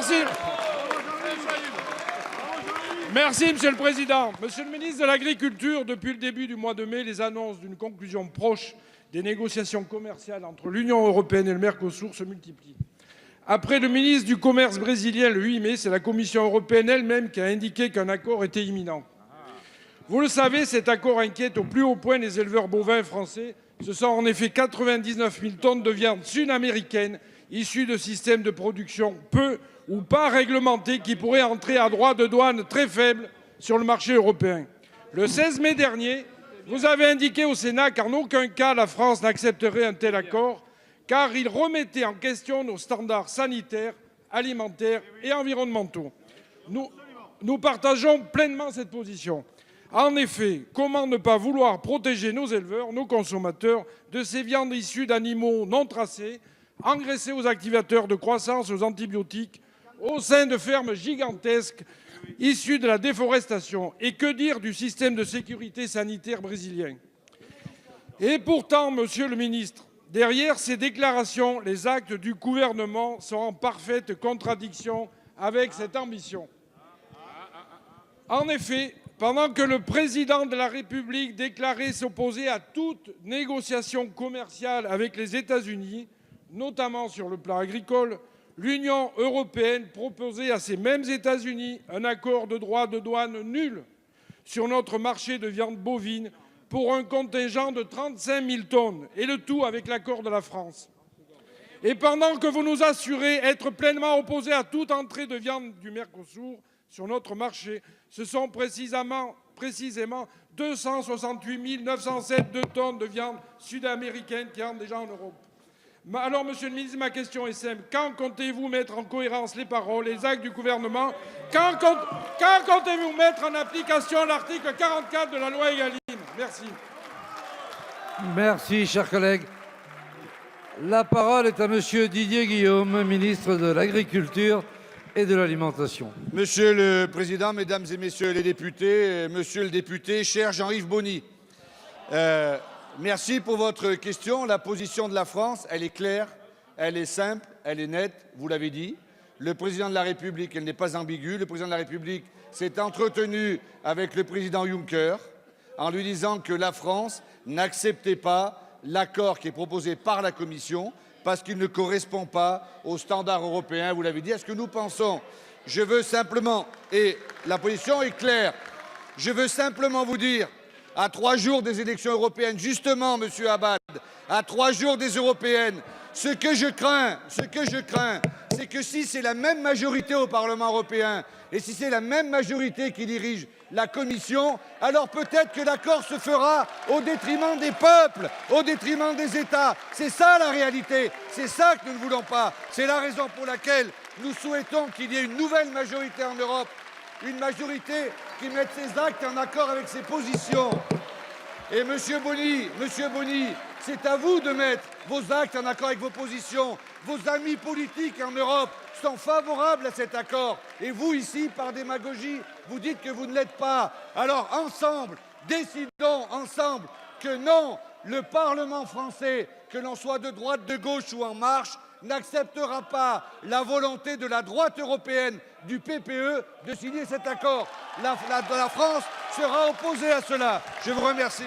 Merci. Merci, Monsieur le Président. Monsieur le ministre de l'Agriculture, depuis le début du mois de mai, les annonces d'une conclusion proche des négociations commerciales entre l'Union européenne et le Mercosur se multiplient. Après le ministre du Commerce brésilien le 8 mai, c'est la Commission européenne elle-même qui a indiqué qu'un accord était imminent. Vous le savez, cet accord inquiète au plus haut point les éleveurs bovins français. Ce sont en effet 99 000 tonnes de viande sud-américaine issue de systèmes de production peu ou pas réglementés qui pourraient entrer à droit de douane très faible sur le marché européen. Le 16 mai dernier, vous avez indiqué au Sénat qu'en aucun cas la France n'accepterait un tel accord, car il remettait en question nos standards sanitaires, alimentaires et environnementaux. Nous partageons pleinement cette position. En effet, comment ne pas vouloir protéger nos éleveurs, nos consommateurs, de ces viandes issues d'animaux non tracés, engraissés aux activateurs de croissance, aux antibiotiques, au sein de fermes gigantesques issues de la déforestation? Et que dire du système de sécurité sanitaire brésilien? Et pourtant, monsieur le ministre, derrière ces déclarations, les actes du gouvernement sont en parfaite contradiction avec cette ambition. En effet, pendant que le président de la République déclarait s'opposer à toute négociation commerciale avec les États-Unis, notamment sur le plan agricole, l'Union européenne proposait à ces mêmes États-Unis un accord de droit de douane nul sur notre marché de viande bovine pour un contingent de 35 000 tonnes, et le tout avec l'accord de la France. Et pendant que vous nous assurez être pleinement opposés à toute entrée de viande du Mercosur sur notre marché, ce sont précisément 268 907 tonnes de viande sud-américaine qui entrent déjà en Europe. Alors, monsieur le ministre, ma question est simple. Quand comptez-vous mettre en cohérence les paroles, les actes du gouvernement? Quand comptez-vous mettre en application l'article 44 de la loi Egalim? Merci. Merci, cher collègue. La parole est à monsieur Didier Guillaume, ministre de l'Agriculture et de l'Alimentation. Monsieur le Président, Mesdames et Messieurs les députés, Monsieur le député, cher Jean-Yves Boni, merci pour votre question. La position de la France, elle est claire, elle est simple, elle est nette, vous l'avez dit. Le Président de la République, elle n'est pas ambiguë. Le Président de la République s'est entretenu avec le Président Juncker en lui disant que la France n'acceptait pas l'accord qui est proposé par la Commission parce qu'il ne correspond pas aux standards européens, vous l'avez dit. À ce que nous pensons, je veux simplement, et la position est claire, je veux simplement vous dire, à 3 jours des élections européennes, justement, monsieur Abad, à 3 jours des européennes, ce que je crains, c'est que si c'est la même majorité au Parlement européen et si c'est la même majorité qui dirige la Commission, alors peut-être que l'accord se fera au détriment des peuples, au détriment des États. C'est ça la réalité, c'est ça que nous ne voulons pas. C'est la raison pour laquelle nous souhaitons qu'il y ait une nouvelle majorité en Europe, une majorité qui mette ses actes en accord avec ses positions. Et monsieur Boni, c'est à vous de mettre vos actes en accord avec vos positions. Vos amis politiques en Europe sont favorables à cet accord. Et vous, ici, par démagogie, vous dites que vous ne l'êtes pas. Alors, ensemble, décidons ensemble que non, le Parlement français, que l'on soit de droite, de gauche ou en marche, n'acceptera pas la volonté de la droite européenne, du PPE, de signer cet accord. La France sera opposée à cela. Je vous remercie.